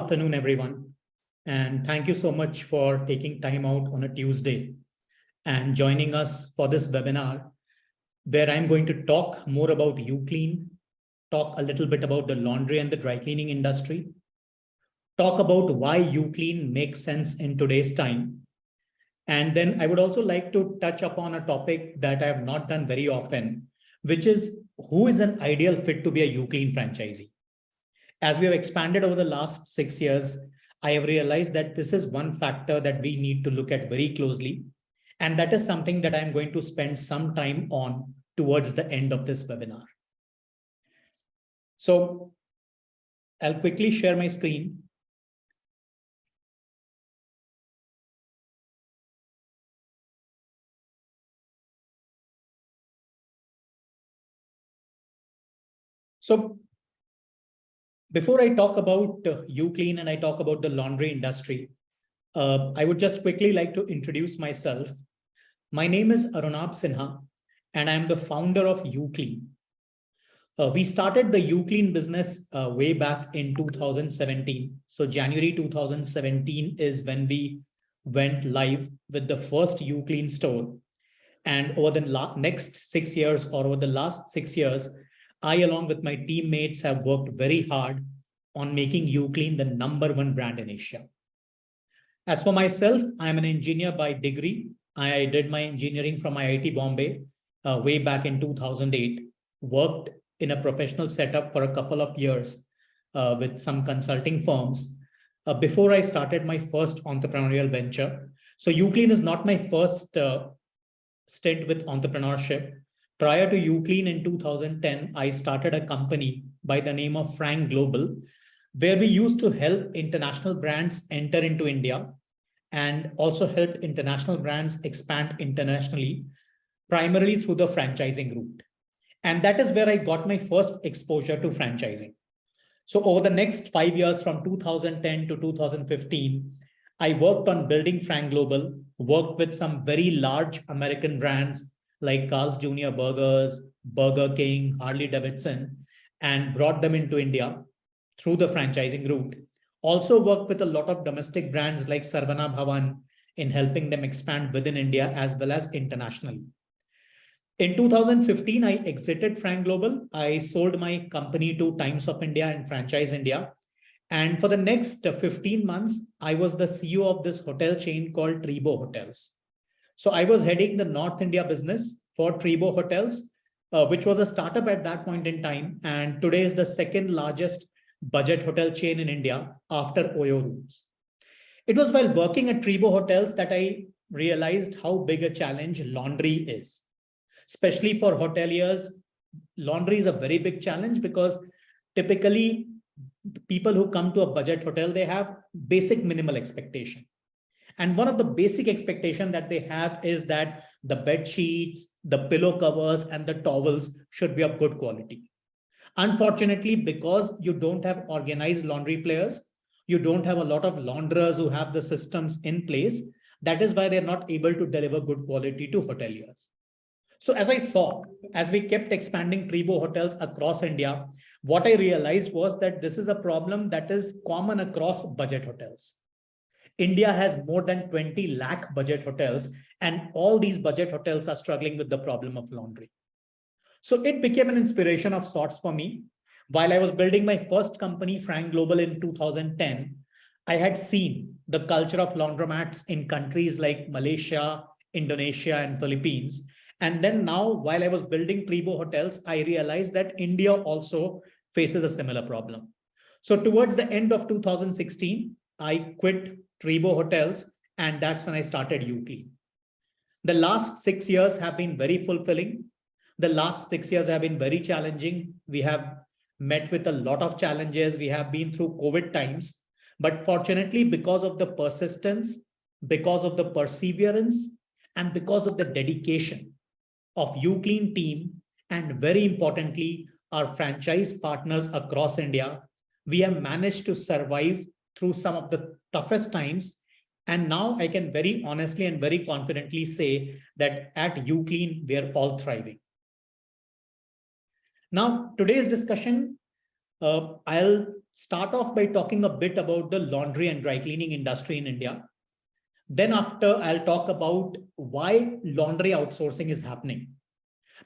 afternoon, everyone. And thank you so much for taking time out on a Tuesday and joining us for this webinar, where I'm going to talk more about UClean, talk a little bit about the laundry and the dry cleaning industry, talk about why UClean makes sense in today's time. And then I would also like to touch upon a topic that I have not done very often, which is who is an ideal fit to be a UClean franchisee. As we have expanded over the last 6 years, I have realized that this is one factor that we need to look at very closely. And that is something that I'm going to spend some time on towards the end of this webinar. So I'll quickly share my screen. So before I talk about UClean and I talk about the laundry industry, I would just quickly like to introduce myself. My name is Arunabh Sinha, and I'm the founder of UClean. We started the UClean business way back in 2017. So January 2017 is when we went live with the first UClean store. And over the next 6 years, or over the last 6 years, I, along with my teammates, have worked very hard on making UClean the #1 brand in Asia. As for myself, I'm an engineer by degree. I did my engineering from IIT Bombay way back in 2008, worked in a professional setup for a couple of years with some consulting firms before I started my first entrepreneurial venture. So UClean is not my first stint with entrepreneurship. Prior to UClean in 2010, I started a company by the name of Frank Global, where we used to help international brands enter into India and also help international brands expand internationally, primarily through the franchising route. And that is where I got my first exposure to franchising. So over the next 5 years, from 2010 to 2015, I worked on building Frank Global, worked with some very large American brands like Carl's Jr. Burgers, Burger King, Harley Davidson, and brought them into India through the franchising route. Also worked with a lot of domestic brands like Sarvana Bhavan in helping them expand within India as well as internationally. In 2015, I exited Frank Global. I sold my company to Times of India and Franchise India. And for the next 15 months, I was the CEO of this hotel chain called Tribo Hotels. So I was heading the North India business for Tribo Hotels, which was a startup at that point in time. And today is the second largest budget hotel chain in India after Oyo Rooms. It was while working at Tribo Hotels that I realized how big a challenge laundry is. Especially for hoteliers, laundry is a very big challenge because typically the people who come to a budget hotel, they have basic minimal expectation. And one of the basic expectation that they have is that the bed sheets, the pillow covers, and the towels should be of good quality. Unfortunately, because you don't have organized laundry players, you don't have a lot of launderers who have the systems in place. That is why they're not able to deliver good quality to hoteliers. So as I saw, as we kept expanding Tribo Hotels across India, what I realized was that this is a problem that is common across budget hotels. India has more than 20 lakh budget hotels, and all these budget hotels are struggling with the problem of laundry. So it became an inspiration of sorts for me. While I was building my first company, Frank Global, in 2010, I had seen the culture of laundromats in countries like Malaysia, Indonesia, and Philippines. And then now, while I was building Tribo Hotels, I realized that India also faces a similar problem. So towards the end of 2016, I quit Tribo Hotels, and that's when I started UClean. The last 6 years have been very fulfilling. The last 6 years have been very challenging. We have met with a lot of challenges. We have been through COVID times. But fortunately, because of the persistence, because of the perseverance, and because of the dedication of UClean team, and very importantly, our franchise partners across India, we have managed to survive through some of the toughest times. And now I can very honestly and very confidently say that at UClean, we are all thriving. Now, today's discussion, I'll start off by talking a bit about the laundry and dry cleaning industry in India. Then after, I'll talk about why laundry outsourcing is happening.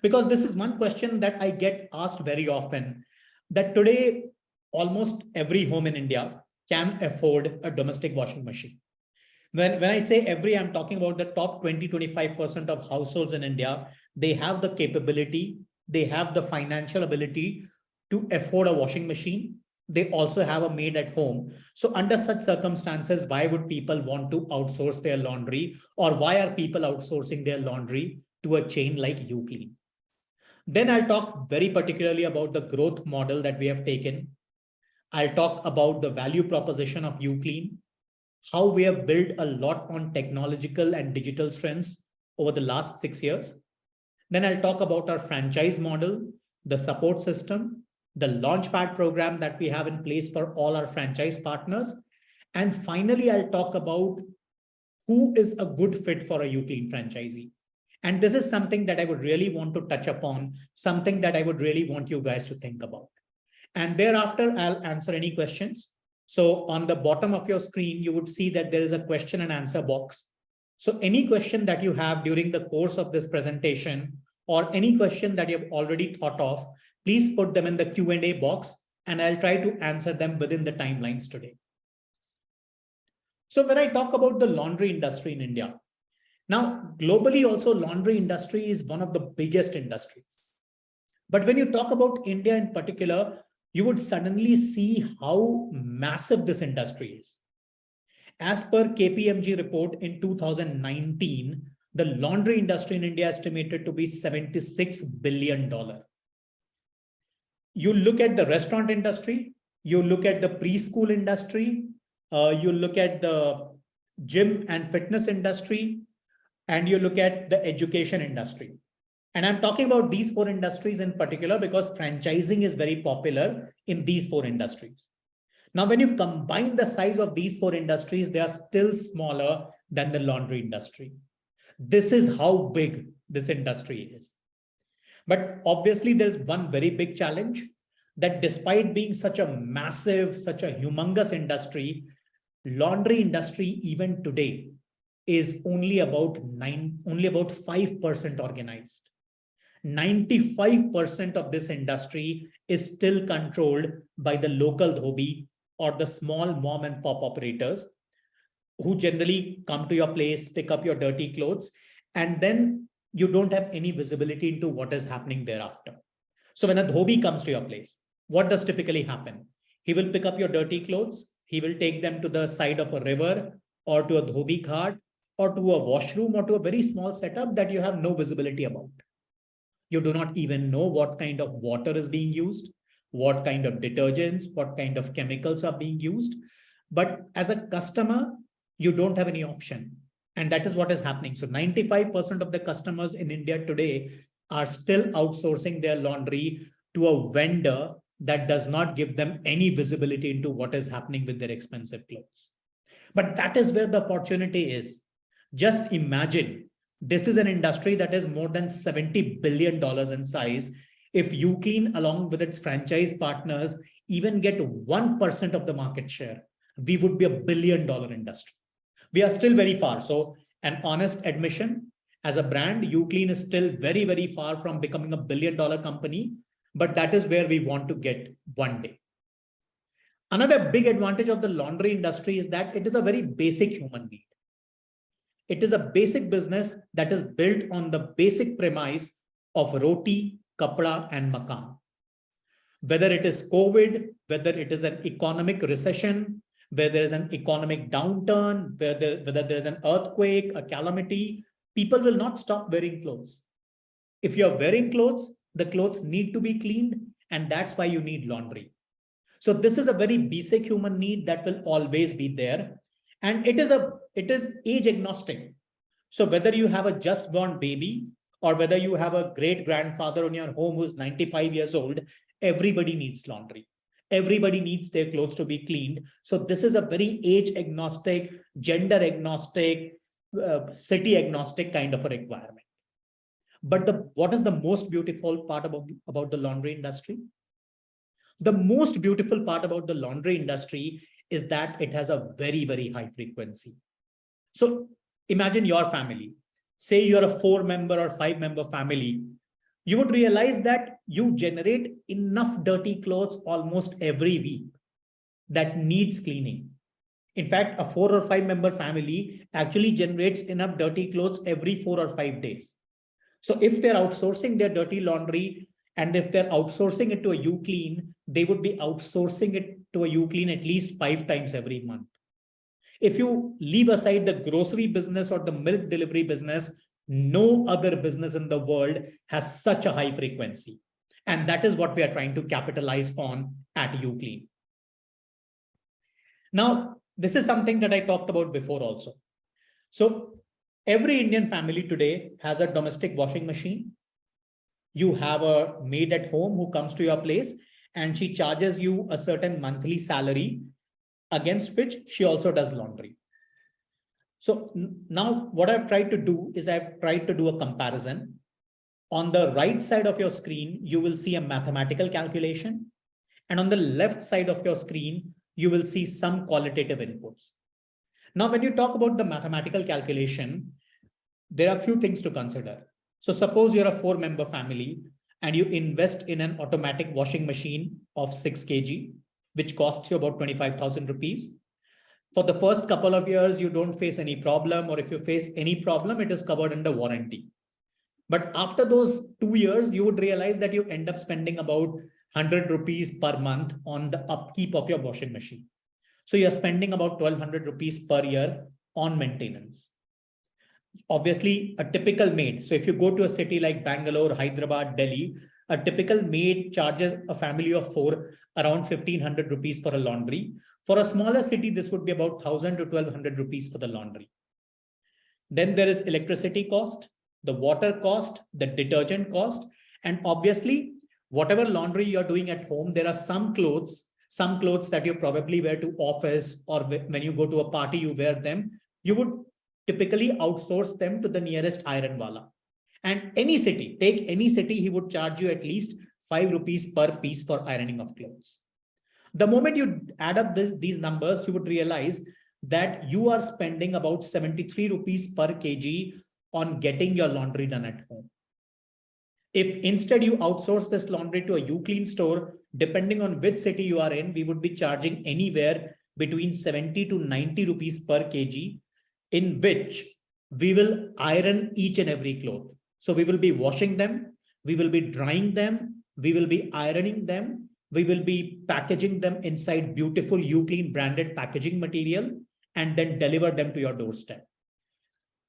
Because this is one question that I get asked very often, that today almost every home in India can afford a domestic washing machine. When I say every, I'm talking about the top 20-25% of households in India. They have the capability, they have the financial ability to afford a washing machine. They also have a maid at home. So under such circumstances, why would people want to outsource their laundry, or why are people outsourcing their laundry to a chain like UClean? Then I'll talk very particularly about the growth model that we have taken. I'll talk about the value proposition of UClean, how we have built a lot on technological and digital strengths over the last 6 years. Then I'll talk about our franchise model, the support system, the Launchpad program that we have in place for all our franchise partners. And finally, I'll talk about who is a good fit for a UClean franchisee. And this is something that I would really want to touch upon, something that I would really want you guys to think about. And thereafter, I'll answer any questions. So on the bottom of your screen, you would see that there is a question and answer box. So any question that you have during the course of this presentation, or any question that you've already thought of, please put them in the Q&A box, and I'll try to answer them within the timelines today. So when I talk about the laundry industry in India, now globally also laundry industry is one of the biggest industries. But when you talk about India in particular, you would suddenly see how massive this industry is. As per KPMG report in 2019, the laundry industry in India is estimated to be $76 billion. You look at the restaurant industry, you look at the preschool industry, you look at the gym and fitness industry, and you look at the education industry. And I'm talking about these 4 industries in particular because franchising is very popular in these 4 industries. Now, when you combine the size of these 4 industries, they are still smaller than the laundry industry. This is how big this industry is. But obviously, there's one very big challenge, that despite being such a massive, such a humongous industry, laundry industry even today is only about 5% organized. 95% of this industry is still controlled by the local dhobi or the small mom and pop operators who generally come to your place, pick up your dirty clothes, and then you don't have any visibility into what is happening thereafter. So when a dhobi comes to your place, what does typically happen? He will pick up your dirty clothes, he will take them to the side of a river or to a dhobi ghat or to a washroom or to a very small setup that you have no visibility about. You do not even know what kind of water is being used, what kind of detergents, what kind of chemicals are being used. But as a customer, you don't have any option. And that is what is happening. So 95% of the customers in India today are still outsourcing their laundry to a vendor that does not give them any visibility into what is happening with their expensive clothes. But that is where the opportunity is. Just imagine, this is an industry that is more than $70 billion in size. If UClean, along with its franchise partners, even get 1% of the market share, we would be $1 billion industry. We are still very far. So an honest admission, as a brand, UClean is still very, very far from becoming $1 billion company, but that is where we want to get one day. Another big advantage of the laundry industry is that it is a very basic human need. It is a basic business that is built on the basic premise of roti, kapda, and makan. Whether it is COVID, whether it is an economic recession, whether there is an economic downturn, whether there is an earthquake, a calamity, people will not stop wearing clothes. If you're wearing clothes, the clothes need to be cleaned, and that's why you need laundry. So this is a very basic human need that will always be there. And it is age agnostic. So whether you have a just born baby or whether you have a great grandfather in your home who's 95 years old, everybody needs laundry. Everybody needs their clothes to be cleaned. So this is a very age agnostic, gender agnostic, city agnostic kind of a requirement. But what is the most beautiful part about the laundry industry? The most beautiful part about the laundry industry is that it has a very, very high frequency. So imagine your family. Say you're a 4-member or 5-member family. You would realize that you generate enough dirty clothes almost every week that needs cleaning. In fact, a 4 or 5-member family actually generates enough dirty clothes every 4 or 5 days. So if they're outsourcing their dirty laundry and if they're outsourcing it to a UClean, they would be outsourcing it to a UClean at least 5 times every month. If you leave aside the grocery business or the milk delivery business, no other business in the world has such a high frequency. And that is what we are trying to capitalize on at UClean. Now, this is something that I talked about before also. So every Indian family today has a domestic washing machine. You have a maid at home who comes to your place and she charges you a certain monthly salary against which she also does laundry. So now what I've tried to do is I've tried to do a comparison. On the right side of your screen, you will see a mathematical calculation. And on the left side of your screen, you will see some qualitative inputs. Now, when you talk about the mathematical calculation, there are a few things to consider. So suppose you're a 4-member family and you invest in an automatic washing machine of 6 kg, which costs you about 25,000 rupees. For the first couple of years, you don't face any problem, or if you face any problem, it is covered under warranty. But after those 2 years, you would realize that you end up spending about 100 rupees per month on the upkeep of your washing machine. So you're spending about 1,200 rupees per year on maintenance. Obviously, a typical maid. So if you go to a city like Bangalore, Hyderabad, Delhi, a typical maid charges a family of 4 around 1,500 rupees for a laundry. For a smaller city, this would be about 1,000 to 1,200 rupees for the laundry. Then there is electricity cost, the water cost, the detergent cost, and obviously, whatever laundry you're doing at home, there are some clothes that you probably wear to office, or when you go to a party, you wear them. You would typically outsource them to the nearest iron wala. And any city, take any city, he would charge you at least 5 rupees per piece for ironing of clothes. The moment you add up these numbers, you would realize that you are spending about 73 rupees per kg on getting your laundry done at home. If instead you outsource this laundry to a UClean store, depending on which city you are in, we would be charging anywhere between 70 to 90 rupees per kg, in which we will iron each and every cloth. So we will be washing them, we will be drying them, we will be ironing them, we will be packaging them inside beautiful UClean branded packaging material, and then deliver them to your doorstep.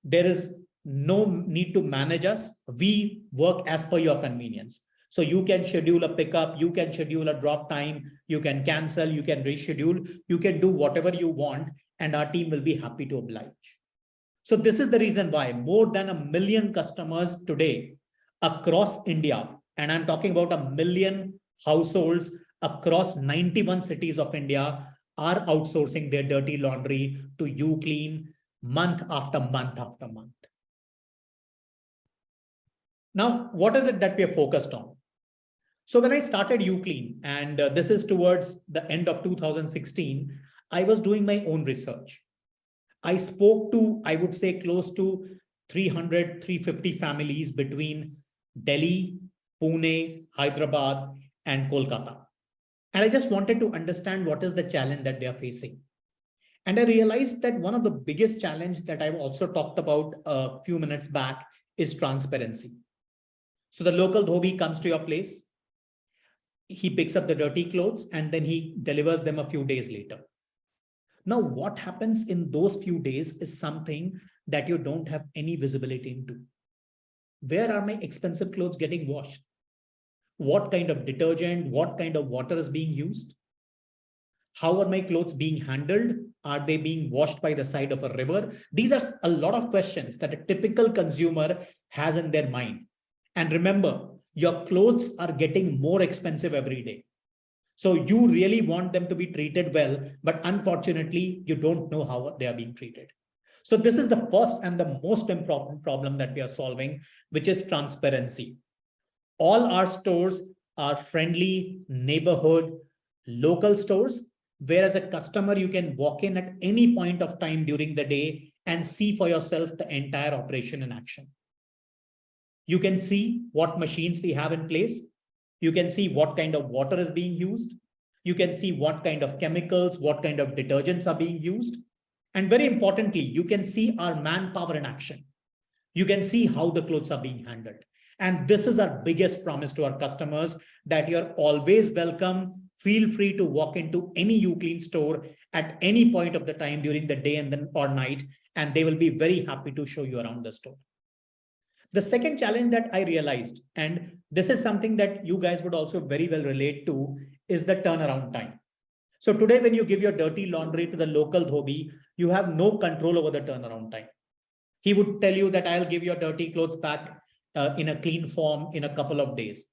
There is no need to manage us. We work as per your convenience. So you can schedule a pickup, you can schedule a drop time, you can cancel, you can reschedule, you can do whatever you want, and our team will be happy to oblige. So this is the reason why more than 1 million customers today across India, and I'm talking about 1 million households across 91 cities of India, are outsourcing their dirty laundry to UClean month after month after month. Now, what is it that we are focused on? So when I started UClean, and this is towards the end of 2016, I was doing my own research. I spoke to, I would say, close to 300, 350 families between Delhi, Pune, Hyderabad, and Kolkata. And I just wanted to understand what is the challenge that they are facing. And I realized that one of the biggest challenges that I've also talked about a few minutes back is transparency. So the local dhobi comes to your place, he picks up the dirty clothes, and then he delivers them a few days later. Now, what happens in those few days is something that you don't have any visibility into. Where are my expensive clothes getting washed? What kind of detergent, what kind of water is being used? How are my clothes being handled? Are they being washed by the side of a river? These are a lot of questions that a typical consumer has in their mind. And remember, your clothes are getting more expensive every day. So you really want them to be treated well, but unfortunately, you don't know how they are being treated. So this is the first and the most important problem that we are solving, which is transparency. All our stores are friendly neighborhood local stores, where as a customer, you can walk in at any point of time during the day and see for yourself the entire operation in action. You can see what machines we have in place. You can see what kind of water is being used. You can see what kind of chemicals, what kind of detergents are being used. And very importantly, you can see our manpower in action. You can see how the clothes are being handled. And this is our biggest promise to our customers, that you're always welcome. Feel free to walk into any UClean store at any point of the time during the day and then or night, and they will be very happy to show you around the store. The second challenge that I realized, and this is something that you guys would also very well relate to, is the turnaround time. So today, when you give your dirty laundry to the local dhobi, you have no control over the turnaround time. He would tell you that I'll give your dirty clothes back in a clean form in a couple of days.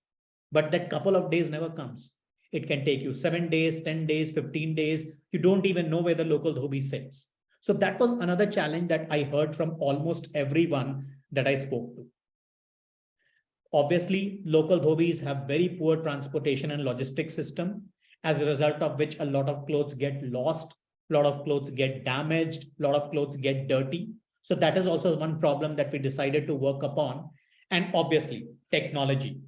But that couple of days never comes. It can take you 7 days, 10 days, 15 days. You don't even know where the local dhobi sits. So that was another challenge that I heard from almost everyone that I spoke to. Obviously, local dhobis have very poor transportation and logistics system, as a result of which a lot of clothes get lost, a lot of clothes get damaged, a lot of clothes get dirty. So that is also one problem that we decided to work upon. And obviously, technology.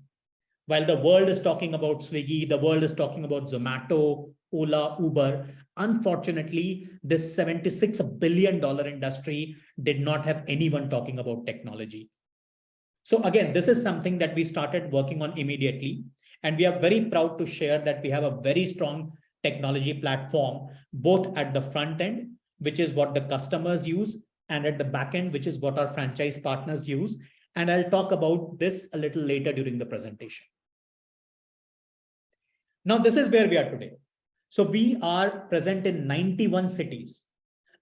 While the world is talking about Swiggy, the world is talking about Zomato, Ola, Uber, unfortunately, this $76 billion industry did not have anyone talking about technology. So again, this is something that we started working on immediately. And we are very proud to share that we have a very strong technology platform, both at the front end, which is what the customers use, and at the back end, which is what our franchise partners use. And I'll talk about this a little later during the presentation. Now, this is where we are today. So we are present in 91 cities.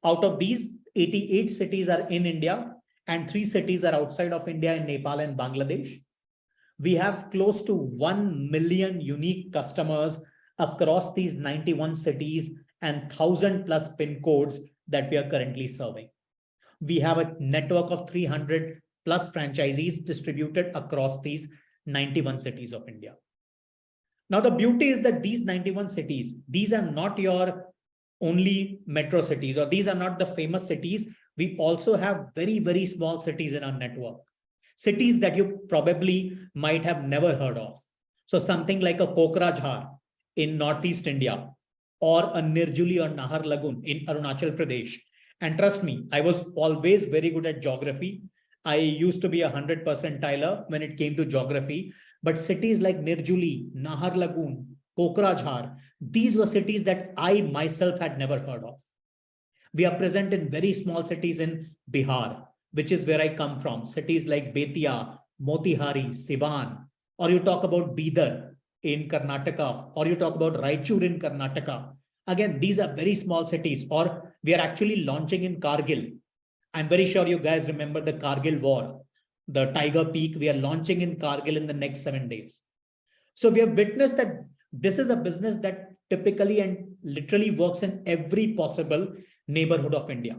Out of these, 88 cities are in India, and 3 cities are outside of India in Nepal and Bangladesh. We have close to 1 million unique customers across these 91 cities and 1,000 plus PIN codes that we are currently serving. We have a network of 300 plus franchisees distributed across these 91 cities of India. Now, the beauty is that these 91 cities, these are not your only metro cities, or these are not the famous cities. We also have very, very small cities in our network. Cities that you probably might have never heard of. So something like a Kokrajhar in Northeast India, or a Nirjuli or Nahar Lagun in Arunachal Pradesh. And trust me, I was always very good at geography. I used to be 100 percentiler when it came to geography. But cities like Nirjuli, Nahar Lagun, Kokrajhar, these were cities that I myself had never heard of. We are present in very small cities in Bihar, which is where I come from. Cities like Betia, Motihari, Sivan, or you talk about Bidar in Karnataka, or you talk about Raichur in Karnataka. Again, these are very small cities. Or we are actually launching in Kargil. I'm very sure you guys remember the Kargil war, the Tiger Peak. We are launching in Kargil in the next 7 days. So we have witnessed that this is a business that typically and literally works in every possible neighborhood of India.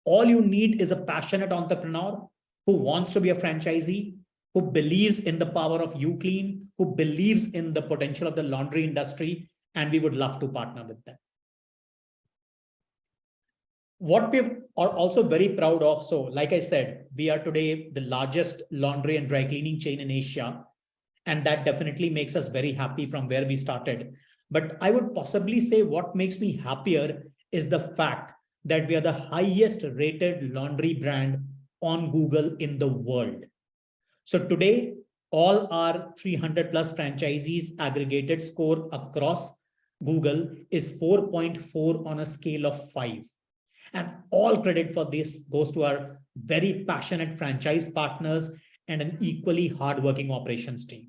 All you need is a passionate entrepreneur who wants to be a franchisee, who believes in the power of UClean, who believes in the potential of the laundry industry, and we would love to partner with them. What we are also very proud of, so like I said, we are today the largest laundry and dry cleaning chain in Asia, and that definitely makes us very happy from where we started. But I would possibly say what makes me happier is the fact that we are the highest rated laundry brand on Google in the world. So today, all our 300 plus franchisees aggregated score across Google is 4.4 on a scale of 5. And all credit for this goes to our very passionate franchise partners and an equally hardworking operations team.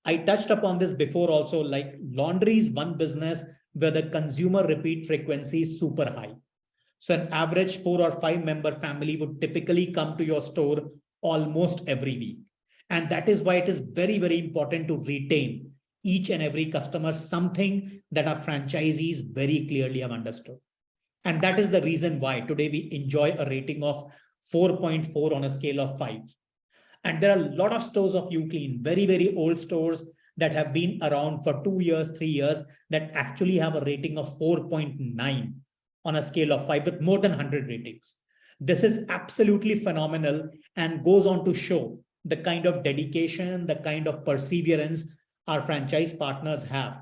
I touched upon this before also, like laundry is one business where the consumer repeat frequency is super high. So an average 4 or 5 member family would typically come to your store almost every week. And that is why it is very, very important to retain each and every customer, something that our franchisees very clearly have understood. And that is the reason why today we enjoy a rating of 4.4 on a scale of 5. And there are a lot of stores of UClean, very, very old stores that have been around for 2 years, 3 years, that actually have a rating of 4.9 on a scale of 5 with more than 100 ratings. This is absolutely phenomenal and goes on to show the kind of dedication, the kind of perseverance our franchise partners have,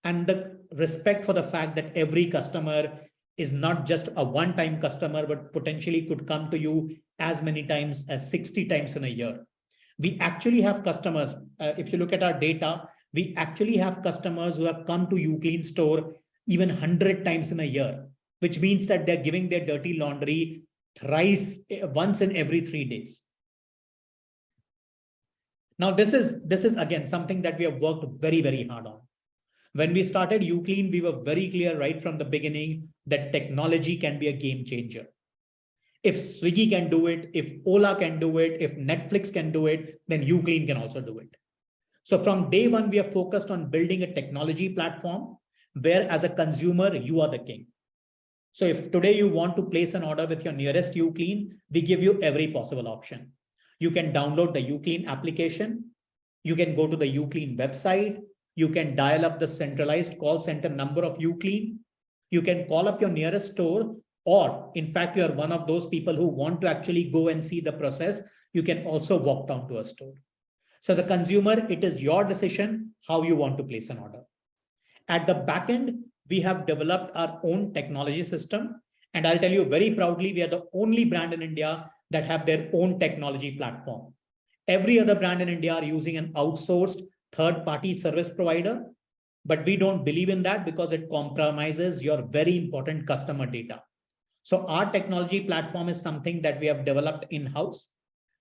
and the respect for the fact that every customer is not just a one-time customer, but potentially could come to you as many times as 60 times in a year. We actually have customers, if you look at our data, we actually have customers who have come to UClean store even 100 times in a year, which means that they're giving their dirty laundry once in every 3 days. Now, this is again something that we have worked very, very hard on. When we started UClean, we were very clear right from the beginning that technology can be a game changer. If Swiggy can do it, if Ola can do it, if Netflix can do it, then UClean can also do it. So from day one, we are focused on building a technology platform where as a consumer, you are the king. So if today you want to place an order with your nearest UClean, we give you every possible option. You can download the UClean application. You can go to the UClean website. You can dial up the centralized call center number of UClean. You can call up your nearest store, or in fact, you are one of those people who want to actually go and see the process. You can also walk down to a store. So as a consumer, it is your decision how you want to place an order. At the back end, we have developed our own technology system. And I'll tell you very proudly, we are the only brand in India that have their own technology platform. Every other brand in India are using an outsourced third-party service provider, but we don't believe in that because it compromises your very important customer data. So our technology platform is something that we have developed in-house.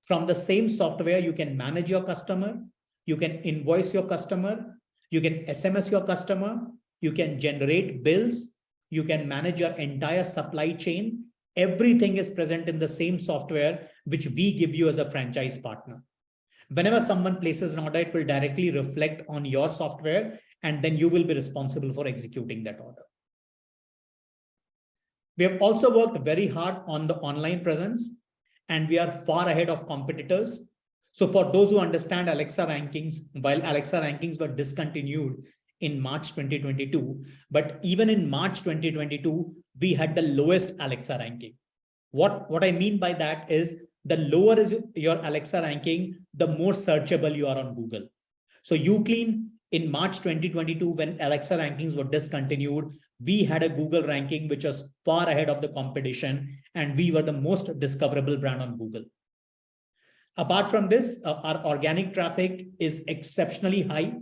From the same software, you can manage your customer, you can invoice your customer, you can SMS your customer, you can generate bills, you can manage your entire supply chain. Everything is present in the same software, which we give you as a franchise partner. Whenever someone places an order, it will directly reflect on your software, and then you will be responsible for executing that order. We have also worked very hard on the online presence, and we are far ahead of competitors. So for those who understand Alexa rankings, while Alexa rankings were discontinued in March 2022, but even in March 2022, we had the lowest Alexa ranking. What I mean by that is the lower is your Alexa ranking, the more searchable you are on Google. So UClean in March 2022, when Alexa rankings were discontinued, we had a Google ranking which was far ahead of the competition, and we were the most discoverable brand on Google. Apart from this, our organic traffic is exceptionally high.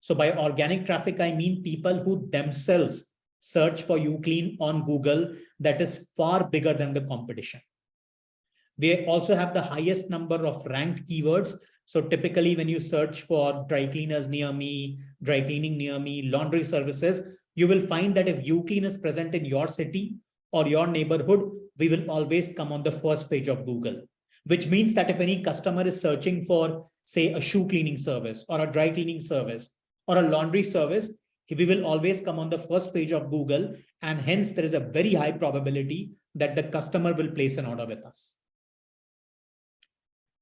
So by organic traffic, I mean people who themselves search for UClean on Google. That is far bigger than the competition. We also have the highest number of ranked keywords. So typically when you search for dry cleaners near me, dry cleaning near me, laundry services, you will find that if UClean is present in your city or your neighborhood, we will always come on the first page of Google, which means that if any customer is searching for, say, a shoe cleaning service or a dry cleaning service or a laundry service, we will always come on the first page of Google, and hence there is a very high probability that the customer will place an order with us.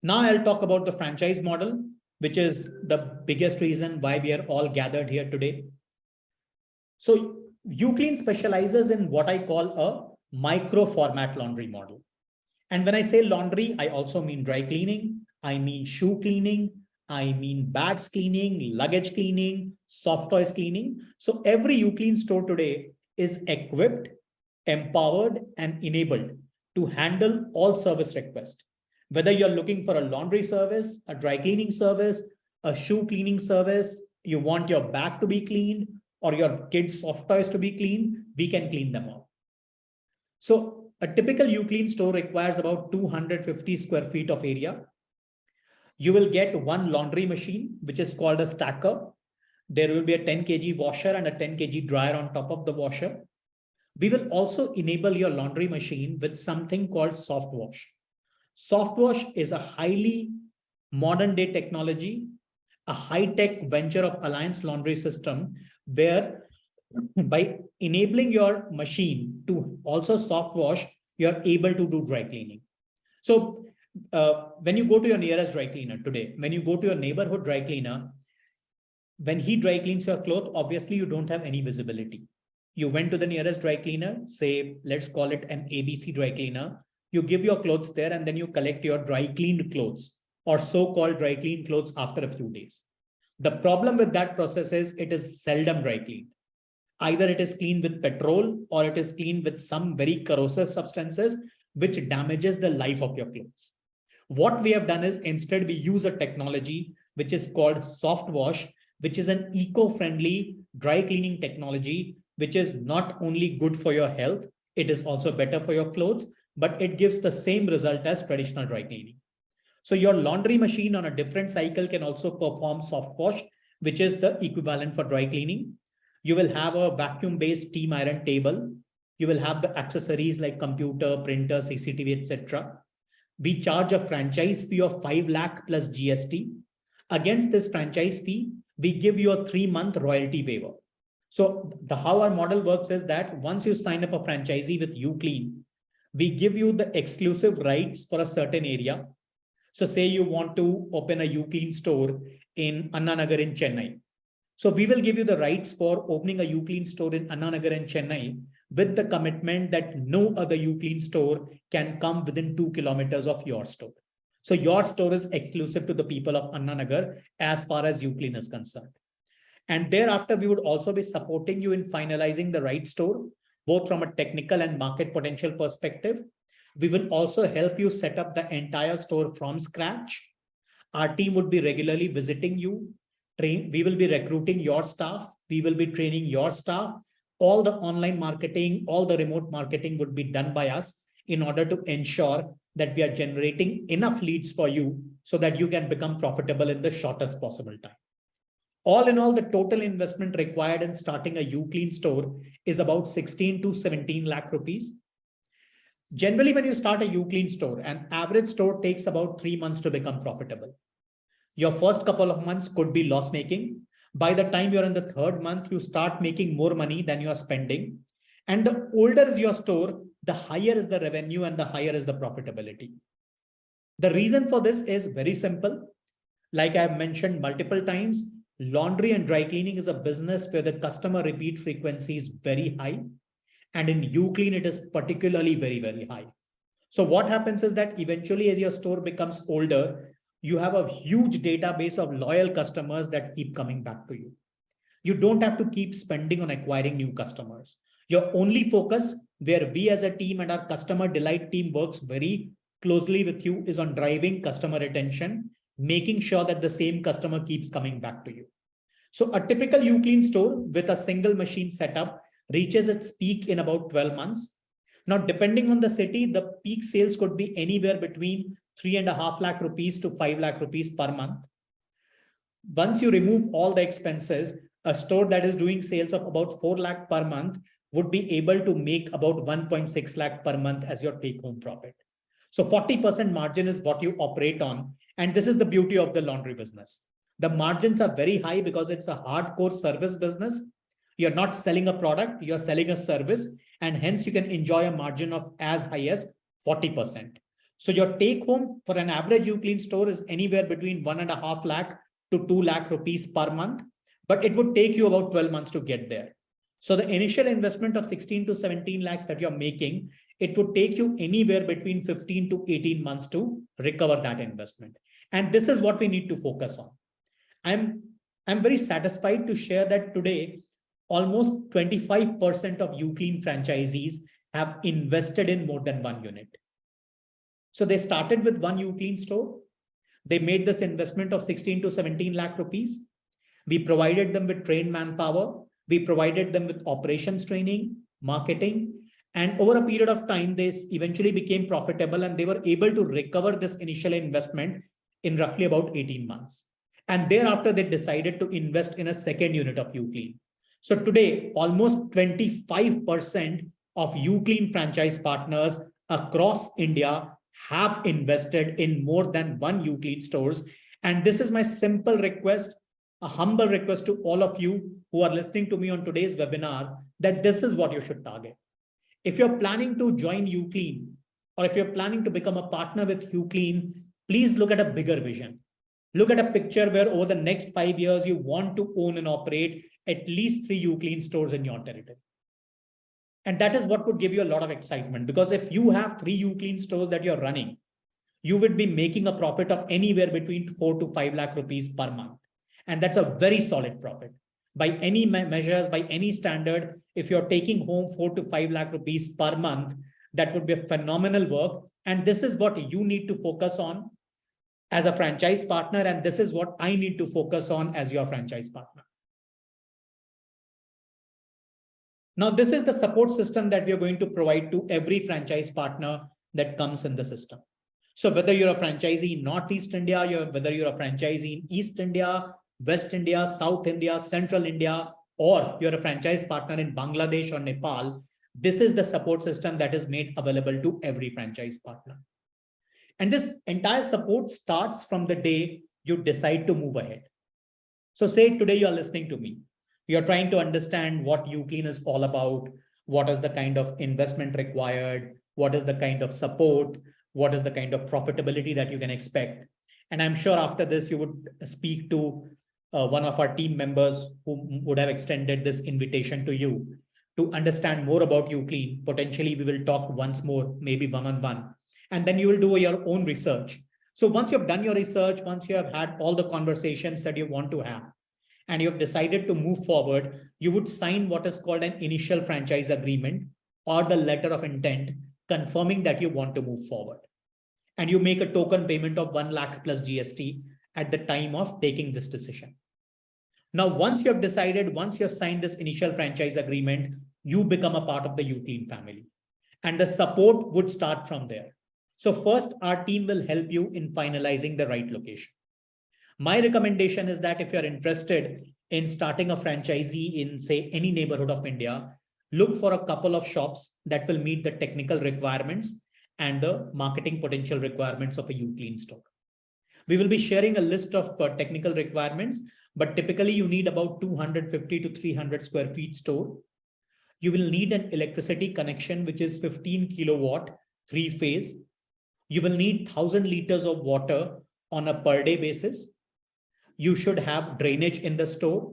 Now I'll talk about the franchise model, which is the biggest reason why we are all gathered here today. So UClean specializes in what I call a micro format laundry model. And when I say laundry, I also mean dry cleaning, I mean shoe cleaning, I mean bags cleaning, luggage cleaning, soft toys cleaning. So every UClean store today is equipped, empowered, and enabled to handle all service requests. Whether you're looking for a laundry service, a dry cleaning service, a shoe cleaning service, you want your bag to be cleaned or your kids' soft toys to be cleaned, we can clean them all. So a typical UClean store requires about 250 square feet of area. You will get one laundry machine, which is called a stacker. There will be a 10 kg washer and a 10 kg dryer on top of the washer. We will also enable your laundry machine with something called soft wash. Soft wash is a highly modern day technology, a high-tech venture of Alliance Laundry System, where by enabling your machine to also soft wash, you're able to do dry cleaning. So when you go to your nearest dry cleaner today, when you go to your neighborhood dry cleaner, When he dry cleans your clothes, obviously you don't have any visibility. You went to the nearest dry cleaner, say, let's call it an ABC dry cleaner. You give your clothes there and then you collect your dry cleaned clothes or so-called dry cleaned clothes after a few days. The problem with that process is it is seldom dry cleaned. Either it is cleaned with petrol or it is cleaned with some very corrosive substances, which damages the life of your clothes. What we have done is instead we use a technology which is called soft wash, which is an eco-friendly dry cleaning technology, which is not only good for your health, it is also better for your clothes, but it gives the same result as traditional dry cleaning. So your laundry machine on a different cycle can also perform soft wash, which is the equivalent for dry cleaning. You will have a vacuum-based steam iron table. You will have the accessories like computer, printer, CCTV, etc. We charge a franchise fee of 5 lakh plus GST. Against this franchise fee, we give you a 3-month royalty waiver. So how our model works is that once you sign up a franchisee with UClean, we give you the exclusive rights for a certain area. So say you want to open a UClean store in Anna Nagar in Chennai. So we will give you the rights for opening a UClean store in Anna Nagar in Chennai with the commitment that no other UClean store can come within 2 kilometers of your store. So your store is exclusive to the people of Anna Nagar as far as UClean is concerned. And thereafter, we would also be supporting you in finalizing the right store, both from a technical and market potential perspective. We will also help you set up the entire store from scratch. Our team would be regularly visiting you. We will be recruiting your staff. We will be training your staff. All the online marketing, all the remote marketing would be done by us in order to ensure that we are generating enough leads for you so that you can become profitable in the shortest possible time. All in all, the total investment required in starting a UClean store is about 16 to 17 lakh rupees. Generally, when you start a UClean store, an average store takes about 3 months to become profitable. Your first couple of months could be loss making. By the time you're in the 3rd month, you start making more money than you are spending. And the older is your store, the higher is the revenue and the higher is the profitability. The reason for this is very simple. Like I've mentioned multiple times, laundry and dry cleaning is a business where the customer repeat frequency is very high. And in UClean, it is particularly very, very high. So what happens is that eventually as your store becomes older, you have a huge database of loyal customers that keep coming back to you. You don't have to keep spending on acquiring new customers. Your only focus, where we as a team and our customer delight team works very closely with you, is on driving customer retention, making sure that the same customer keeps coming back to you. So a typical UClean store with a single machine setup reaches its peak in about 12 months. Now, depending on the city, the peak sales could be anywhere between 3.5 lakh rupees to 5 lakh rupees per month. Once you remove all the expenses, a store that is doing sales of about 4 lakh per month would be able to make about 1.6 lakh per month as your take-home profit. So 40% margin is what you operate on. And this is the beauty of the laundry business. The margins are very high because it's a hardcore service business. You're not selling a product, you're selling a service, and hence you can enjoy a margin of as high as 40%. So your take home for an average UClean store is anywhere between 1.5 lakh to 2 lakh rupees per month, but it would take you about 12 months to get there. So the initial investment of 16 to 17 lakhs that you're making, it would take you anywhere between 15 to 18 months to recover that investment. And this is what we need to focus on. I'm very satisfied to share that today, almost 25% of UClean franchisees have invested in more than one unit. So they started with one UClean store. They made this investment of 16 to 17 lakh rupees. We provided them with trained manpower. We provided them with operations training, marketing, and over a period of time, they eventually became profitable and they were able to recover this initial investment in roughly about 18 months. And thereafter, they decided to invest in a second unit of UClean. So today, almost 25% of UClean franchise partners across India have invested in more than one UClean stores. And this is my simple request, a humble request to all of you who are listening to me on today's webinar, that this is what you should target. If you're planning to join UClean, or if you're planning to become a partner with UClean, please look at a bigger vision. Look at a picture where over the next 5 years, you want to own and operate at least 3 UClean stores in your territory. And that is what would give you a lot of excitement, because if you have 3 UClean stores that you're running, you would be making a profit of anywhere between 4 to 5 lakh rupees per month. And that's a very solid profit. By any measures, by any standard, if you're taking home 4 to 5 lakh rupees per month, that would be a phenomenal work. And this is what you need to focus on as a franchise partner. And this is what I need to focus on as your franchise partner. Now, this is the support system that we are going to provide to every franchise partner that comes in the system. So whether you're a franchisee in Northeast India, whether you're a franchisee in East India, West India, South India, Central India, or you're a franchise partner in Bangladesh or Nepal, this is the support system that is made available to every franchise partner. And this entire support starts from the day you decide to move ahead. So say today you're listening to me. You're trying to understand what UClean is all about, what is the kind of investment required, what is the kind of support, what is the kind of profitability that you can expect. And I'm sure after this, you would speak to one of our team members who would have extended this invitation to you to understand more about UClean. Potentially, we will talk once more, maybe one-on-one, and then you will do your own research. So once you've done your research, once you have had all the conversations that you want to have, and you've decided to move forward, you would sign what is called an initial franchise agreement or the letter of intent, confirming that you want to move forward. And you make a token payment of 1 lakh plus GST at the time of taking this decision. Now, once you have decided, once you have signed this initial franchise agreement, you become a part of the UClean family. And the support would start from there. So first, our team will help you in finalizing the right location. My recommendation is that if you're interested in starting a franchisee in, say, any neighborhood of India, look for a couple of shops that will meet the technical requirements and the marketing potential requirements of a UClean store. We will be sharing a list of technical requirements, but typically you need about 250 to 300 square feet store. You will need an electricity connection, which is 15 kilowatt, 3-phase. You will need 1,000 liters of water on a per day basis. You should have drainage in the store.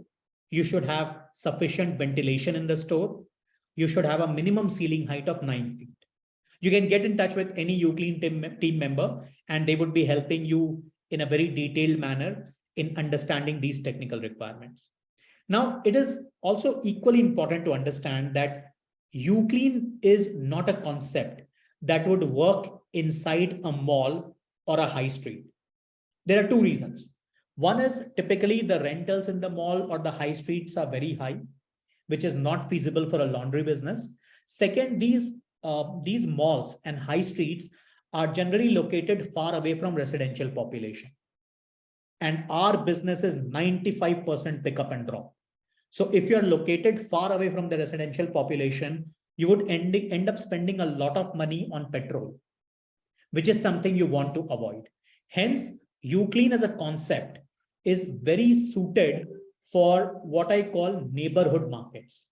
You should have sufficient ventilation in the store. You should have a minimum ceiling height of 9 feet. You can get in touch with any UClean team member, and they would be helping you in a very detailed manner in understanding these technical requirements. Now, it is also equally important to understand that UClean is not a concept that would work inside a mall or a high street. There are two reasons. One is typically the rentals in the mall or the high streets are very high, which is not feasible for a laundry business. Second, these malls and high streets are generally located far away from residential population. And our business is 95% pickup and drop. So if you're located far away from the residential population, you would end up spending a lot of money on petrol, which is something you want to avoid. Hence, UClean as a concept is very suited for what I call neighborhood markets.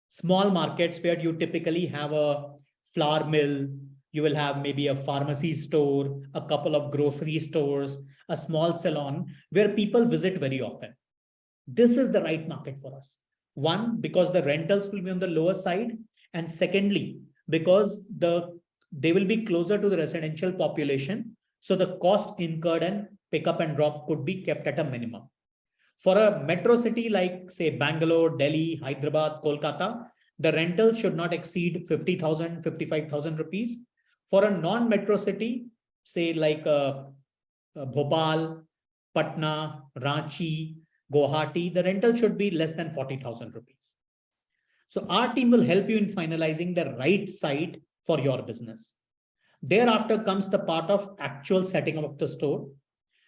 Small markets where you typically have a flour mill, you will have maybe a pharmacy store, a couple of grocery stores, a small salon where people visit very often. This is the right market for us. One, because the rentals will be on the lower side. And secondly, because they will be closer to the residential population. So the cost incurred and pickup and drop could be kept at a minimum. For a metro city like, say, Bangalore, Delhi, Hyderabad, Kolkata, the rental should not exceed 50,000, 55,000 rupees. For a non-metro city, say like Bhopal, Patna, Ranchi, Guwahati, the rental should be less than 40,000 rupees. So our team will help you in finalizing the right site for your business. Thereafter comes the part of actual setting up of the store,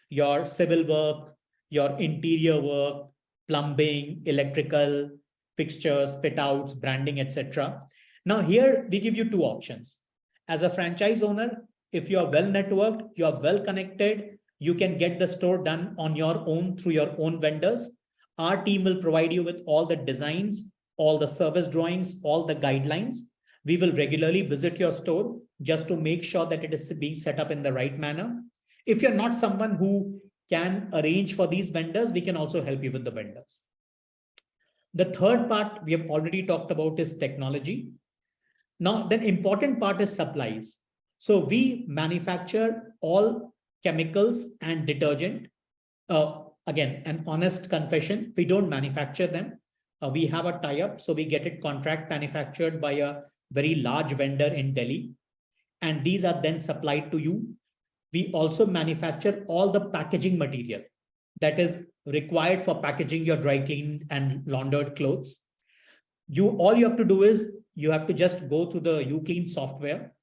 your civil work, your interior work, plumbing, electrical, fixtures, fit outs, branding, etc. Now here we give you two options. As a franchise owner, if you are well networked, you are well connected, you can get the store done on your own through your own vendors. Our team will provide you with all the designs, all the service drawings, all the guidelines. We will regularly visit your store just to make sure that it is being set up in the right manner. If you're not someone who can arrange for these vendors, we can also help you with the vendors. The third part we have already talked about is technology. Now, the important part is supplies. So we manufacture all chemicals and detergent. Again, an honest confession, we don't manufacture them. We have a tie-up, so we get it contract manufactured by a very large vendor in Delhi, and these are then supplied to you. We also manufacture all the packaging material that is required for packaging your dry cleaned and laundered clothes. All you have to do is you have to just go through the UClean software,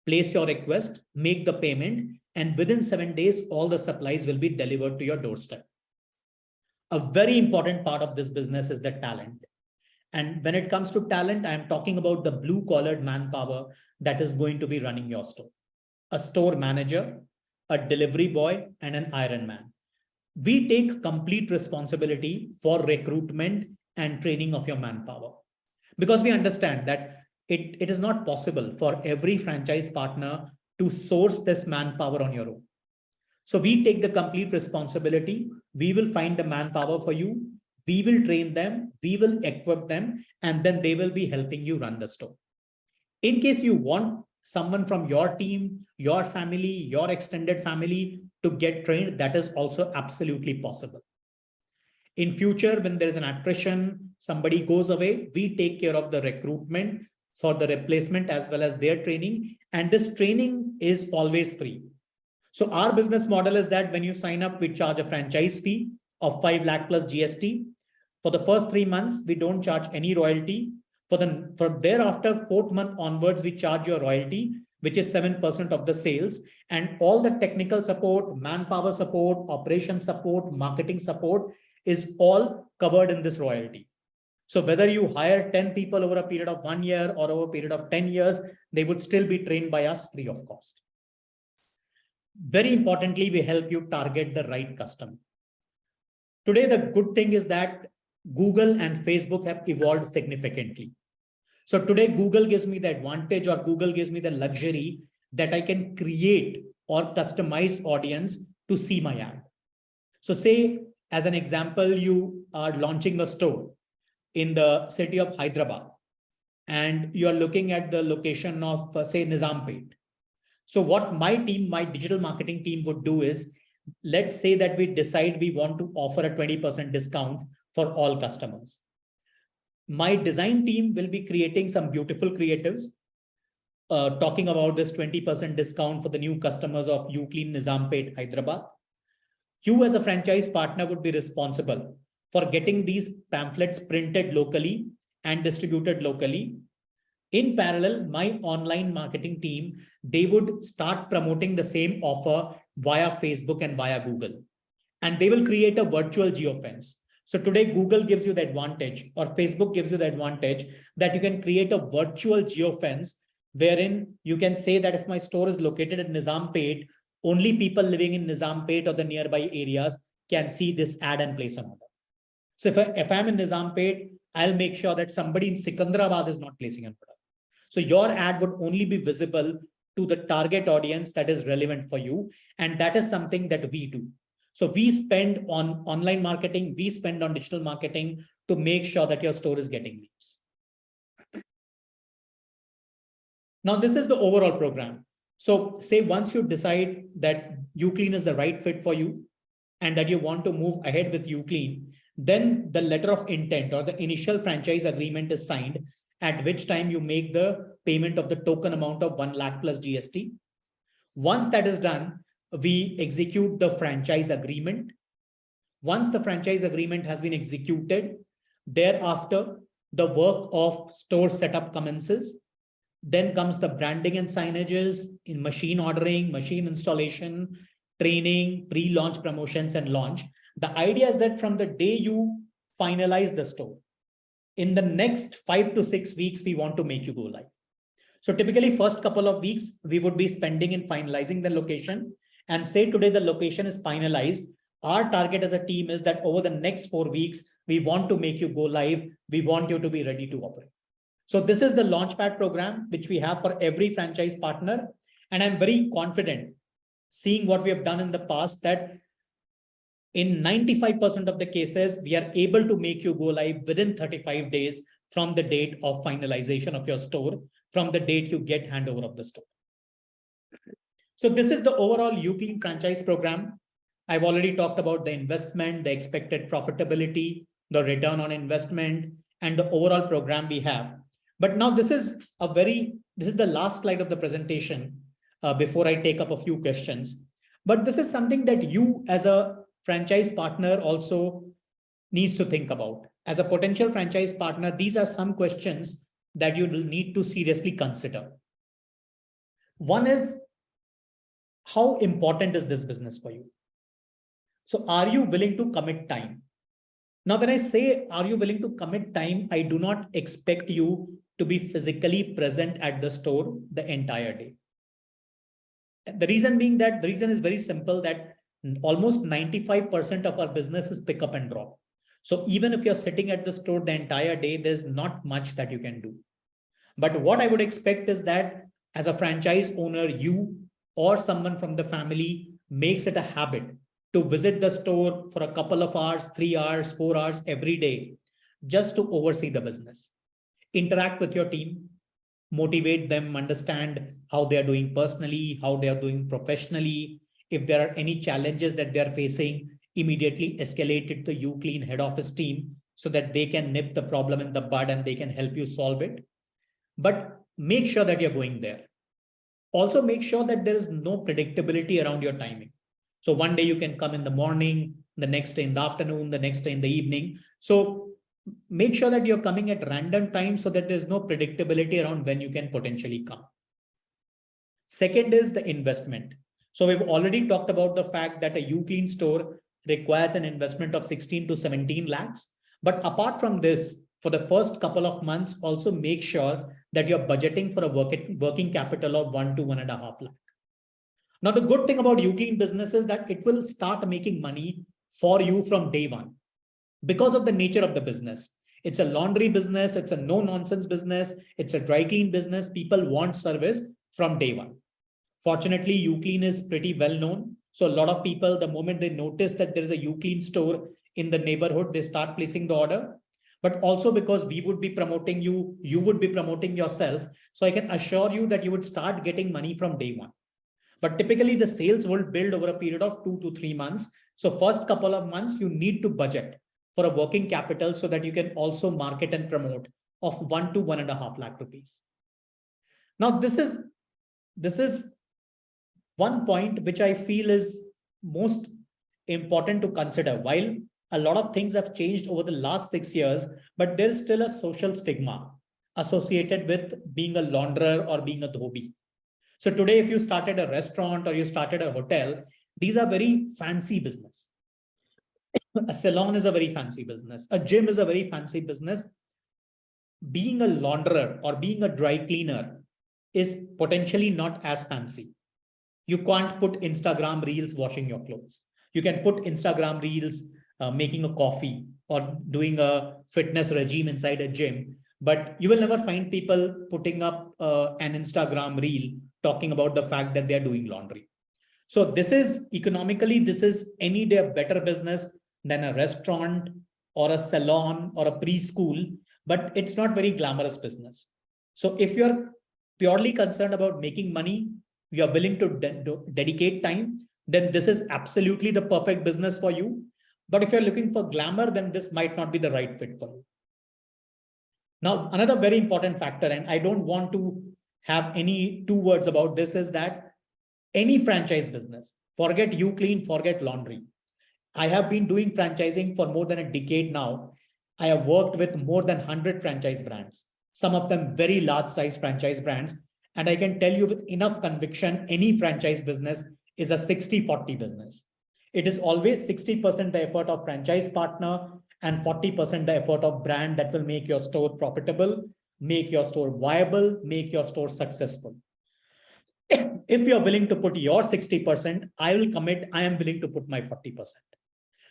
place your request, make the payment, and within 7 days, all the supplies will be delivered to your doorstep. A very important part of this business is the talent. And when it comes to talent, I'm talking about the blue-collared manpower that is going to be running your store. A store manager, a delivery boy, and an iron man. We take complete responsibility for recruitment and training of your manpower, because we understand that it is not possible for every franchise partner to source this manpower on your own. So we take the complete responsibility. We will find the manpower for you. We will train them. We will equip them, and then they will be helping you run the store. In case you want someone from your team, your family, your extended family to get trained, that is also absolutely possible. In future, when there is an attrition, somebody goes away, we take care of the recruitment for the replacement as well as their training. And this training is always free. So our business model is that when you sign up, we charge a franchise fee of 5 lakh plus GST. For the first 3 months, we don't charge any royalty. For thereafter, 4th month onwards, we charge your royalty, which is 7% of the sales, and all the technical support, manpower support, operation support, marketing support is all covered in this royalty. So whether you hire 10 people over a period of 1 year or over a period of 10 years, they would still be trained by us free of cost. Very importantly, we help you target the right customer. Today, the good thing is that Google and Facebook have evolved significantly. So today, Google gives me the advantage, or Google gives me the luxury that I can create or customize audience to see my ad. So say, as an example, you are launching a store in the city of Hyderabad, and you are looking at the location of, say, Nizampet. So what my team, my digital marketing team would do is, let's say that we decide we want to offer a 20% discount for all customers. My design team will be creating some beautiful creatives, talking about this 20% discount for the new customers of UClean Nizampet, Hyderabad. You as a franchise partner would be responsible for getting these pamphlets printed locally and distributed locally. In parallel, my online marketing team, they would start promoting the same offer via Facebook and via Google. And they will create a virtual geofence. So today, Google gives you the advantage, or Facebook gives you the advantage, that you can create a virtual geofence wherein you can say that if my store is located in Nizampet, only people living in Nizampet or the nearby areas can see this ad and place an order. So if I'm in Nizampet, I'll make sure that somebody in Sikandrabad is not placing an order. So your ad would only be visible to the target audience that is relevant for you. And that is something that we do. So we spend on online marketing, we spend on digital marketing to make sure that your store is getting leads. Now, this is the overall program. So say once you decide that UClean is the right fit for you and that you want to move ahead with UClean, then the letter of intent or the initial franchise agreement is signed, at which time you make the payment of the token amount of 1 lakh plus GST. Once that is done, we execute the franchise agreement. Once the franchise agreement has been executed, thereafter, the work of store setup commences. Then comes the branding and signages, in machine ordering, machine installation, training, pre-launch promotions, and launch. The idea is that from the day you finalize the store, in the next 5 to 6 weeks, we want to make you go live. So typically, first couple of weeks, we would be spending in finalizing the location. And say today the location is finalized. Our target as a team is that over the next 4 weeks, we want to make you go live. We want you to be ready to operate. So this is the Launchpad program, which we have for every franchise partner. And I'm very confident, seeing what we have done in the past, that In 95% of the cases, we are able to make you go live within 35 days from the date of finalization of your store, from the date you get handover of the store. So this is the overall UClean franchise program. I've already talked about the investment, the expected profitability, the return on investment, and the overall program we have. But now this is the last slide of the presentation before I take up a few questions. But this is something that you as a franchise partner also needs to think about. As a potential franchise partner, these are some questions that you will need to seriously consider. One is, how important is this business for you? So are you willing to commit time? Now, when I say, are you willing to commit time, I do not expect you to be physically present at the store the entire day. The reason being that the reason is very simple, that almost 95% of our business is pick up and drop. So even if you're sitting at the store the entire day, there's not much that you can do. But what I would expect is that as a franchise owner, you or someone from the family makes it a habit to visit the store for a couple of hours, 3 hours, 4 hours every day, just to oversee the business. Interact with your team, motivate them, understand how they are doing personally, how they are doing professionally. If there are any challenges that they are facing, immediately escalate it to UClean head office team so that they can nip the problem in the bud and they can help you solve it. But make sure that you're going there. Also make sure that there is no predictability around your timing. So one day you can come in the morning, the next day in the afternoon, the next day in the evening. So make sure that you're coming at random times so that there's no predictability around when you can potentially come. Second is the investment. So we've already talked about the fact that a UClean store requires an investment of 16 to 17 lakhs. But apart from this, for the first couple of months, also make sure that you're budgeting for a working capital of 1 to 1.5 lakh. Now, the good thing about UClean business is that it will start making money for you from day one because of the nature of the business. It's a laundry business. It's a no nonsense business. It's a dry clean business. People want service from day one. Fortunately, UClean is pretty well known. So a lot of people, the moment they notice that there is a UClean store in the neighborhood, they start placing the order. But also because we would be promoting you, you would be promoting yourself. So I can assure you that you would start getting money from day one. But typically the sales will build over a period of 2 to 3 months. So first couple of months, you need to budget for a working capital so that you can also market and promote of 1 to 1.5 lakh rupees. Now, this is one point which I feel is most important to consider. While a lot of things have changed over the last 6 years, but there's still a social stigma associated with being a launderer or being a dhobi. So today, if you started a restaurant or you started a hotel, these are very fancy business. A salon is a very fancy business. A gym is a very fancy business. Being a launderer or being a dry cleaner is potentially not as fancy. You can't put Instagram reels washing your clothes. You can put Instagram reels making a coffee or doing a fitness regime inside a gym, but you will never find people putting up an Instagram reel talking about the fact that they are doing laundry. So this is economically, this is any day a better business than a restaurant or a salon or a preschool, but it's not very glamorous business. So if you're purely concerned about making money, you are willing to dedicate time, then this is absolutely the perfect business for you. But if you're looking for glamour, then this might not be the right fit for you. Now, another very important factor, and I don't want to have any two words about this, is that any franchise business, forget UClean, forget laundry. I have been doing franchising for more than a decade now. I have worked with more than 100 franchise brands, some of them very large size franchise brands. And I can tell you with enough conviction, any franchise business is a 60-40 business. It is always 60% the effort of franchise partner and 40% the effort of brand that will make your store profitable, make your store viable, make your store successful. If you're willing to put your 60%, I will commit, I am willing to put my 40%.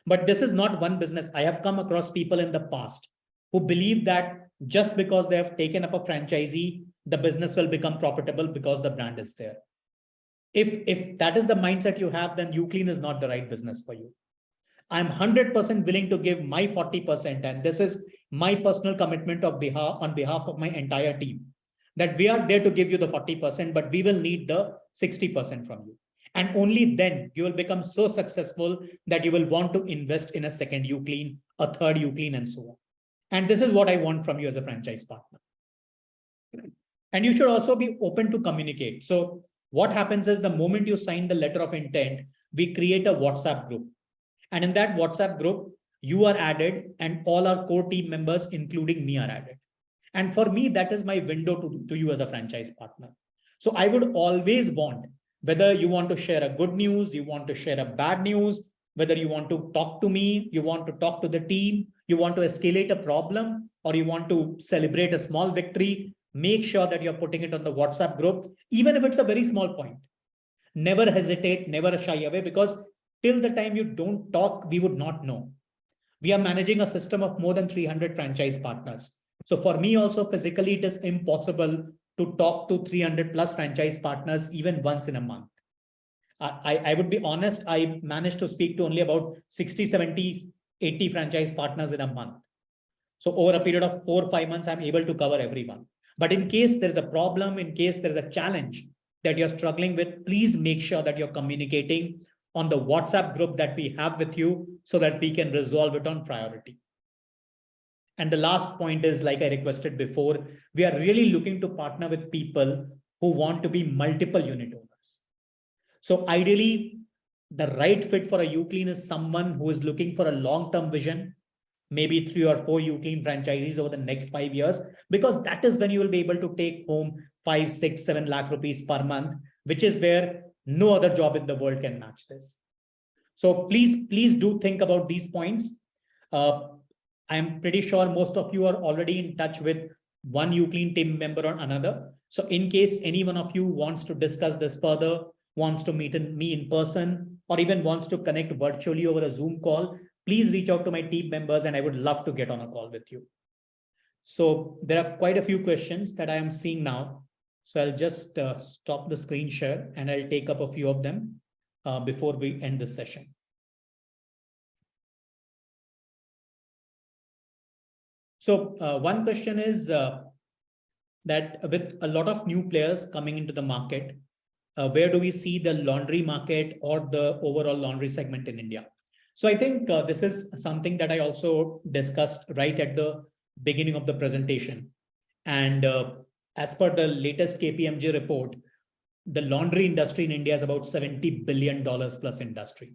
But this is not one business. I have come across people in the past who believe that just because they have taken up a franchisee, the business will become profitable because the brand is there. If that is the mindset you have, then UClean is not the right business for you. I'm 100% willing to give my 40%. And this is my personal commitment on behalf of my entire team, that we are there to give you the 40%, but we will need the 60% from you. And only then you will become so successful that you will want to invest in a second UClean, a third UClean, and so on. And this is what I want from you as a franchise partner. And you should also be open to communicate. So what happens is the moment you sign the letter of intent, we create a WhatsApp group. And in that WhatsApp group, you are added and all our core team members, including me, are added. And for me, that is my window to you as a franchise partner. So I would always want, whether you want to share a good news, you want to share a bad news, whether you want to talk to me, you want to talk to the team, you want to escalate a problem, or you want to celebrate a small victory, make sure that you're putting it on the WhatsApp group, even if it's a very small point. Never hesitate, never shy away, because till the time you don't talk, we would not know. We are managing a system of more than 300 franchise partners. So for me also, physically, it is impossible to talk to 300 plus franchise partners even once in a month. I would be honest, I managed to speak to only about 60, 70, 80 franchise partners in a month. So over a period of 4 or 5 months, I'm able to cover everyone. But in case there's a problem, in case there's a challenge that you're struggling with, please make sure that you're communicating on the WhatsApp group that we have with you so that we can resolve it on priority. And the last point is, like I requested before, we are really looking to partner with people who want to be multiple unit owners. So ideally, the right fit for a UClean is someone who is looking for a long-term vision, maybe 3 or 4 UClean franchisees over the next 5 years, because that is when you will be able to take home 5, 6, 7 lakh rupees per month, which is where no other job in the world can match this. So please do think about these points. I'm pretty sure most of you are already in touch with one UClean team member or another. So in case any one of you wants to discuss this further, wants to meet me in person, or even wants to connect virtually over a Zoom call, please reach out to my team members and I would love to get on a call with you. So there are quite a few questions that I am seeing now. So I'll just stop the screen share and I'll take up a few of them before we end this session. So one question is that with a lot of new players coming into the market, where do we see the laundry market or the overall laundry segment in India? So I think this is something that I also discussed right at the beginning of the presentation. And as per the latest KPMG report, the laundry industry in India is about $70 billion plus industry.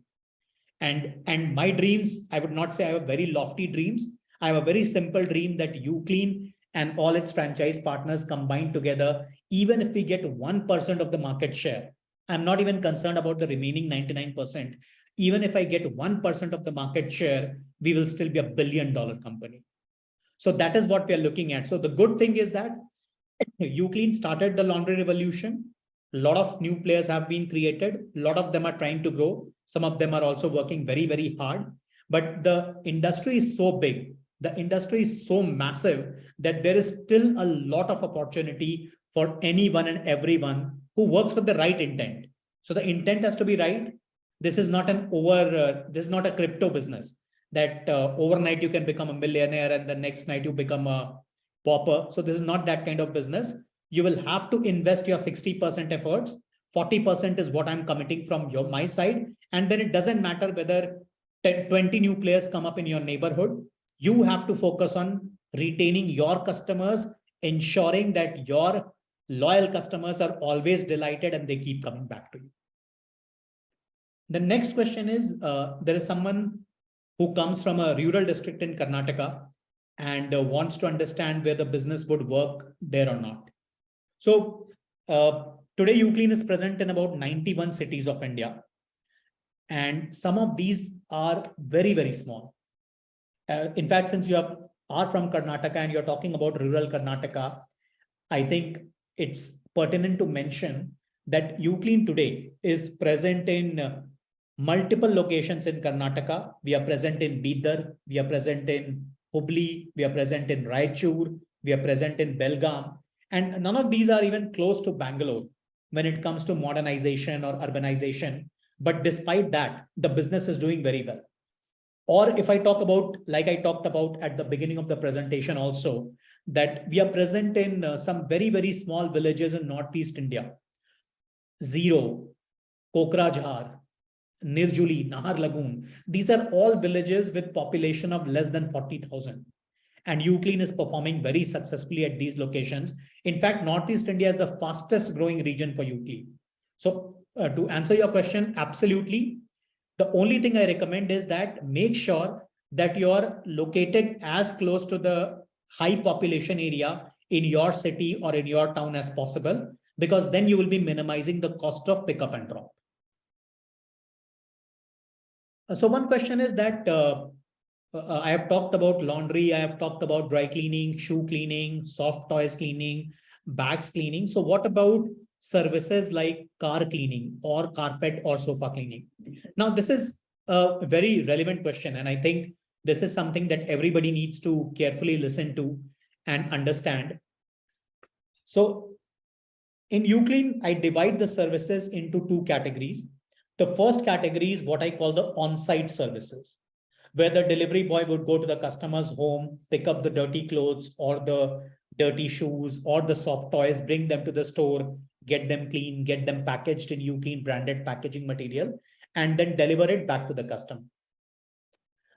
And my dreams, I would not say I have very lofty dreams. I have a very simple dream that UClean and all its franchise partners combined together, even if we get 1% of the market share, I'm not even concerned about the remaining 99%. Even if I get 1% of the market share, we will still be $1 billion company. So that is what we are looking at. So the good thing is that UClean started the laundry revolution. A lot of new players have been created. A lot of them are trying to grow. Some of them are also working very, very hard. But the industry is so big. The industry is so massive that there is still a lot of opportunity for anyone and everyone who works with the right intent. So the intent has to be right. This is not this is not a crypto business that overnight you can become a millionaire and the next night you become a pauper. So this is not that kind of business. You will have to invest your 60% efforts. 40% is what I'm committing from my side. And then it doesn't matter whether 20 new players come up in your neighborhood. You have to focus on retaining your customers, ensuring that your loyal customers are always delighted and they keep coming back to you. The next question is, there is someone who comes from a rural district in Karnataka and wants to understand where the business would work there or not. So today UClean is present in about 91 cities of India. And some of these are very, very small. In fact, since you are from Karnataka and you're talking about rural Karnataka, I think it's pertinent to mention that UClean today is present in multiple locations in Karnataka. We are present in Bidar, we are present in Hubli, we are present in Raichur, we are present in Belgaum, and none of these are even close to Bangalore when it comes to modernization or urbanization. But despite that, the business is doing very well. Or if I talk about, like I talked about at the beginning of the presentation also, that we are present in some very, very small villages in Northeast India. Zero, Kokrajhar, Nirjuli, Nahar Lagoon. These are all villages with population of less than 40,000. And UClean is performing very successfully at these locations. In fact, Northeast India is the fastest growing region for UClean. So to answer your question, absolutely. The only thing I recommend is that make sure that you're located as close to the high population area in your city or in your town as possible, because then you will be minimizing the cost of pickup and drop. So one question is that I have talked about laundry, I have talked about dry cleaning, shoe cleaning, soft toys cleaning, bags cleaning. So what about services like car cleaning or carpet or sofa cleaning? Now, this is a very relevant question, and I think this is something that everybody needs to carefully listen to and understand. So in UClean, I divide the services into two categories. The first category is what I call the on-site services, where the delivery boy would go to the customer's home, pick up the dirty clothes or the dirty shoes or the soft toys, bring them to the store, get them clean, get them packaged in UClean branded packaging material, and then deliver it back to the customer.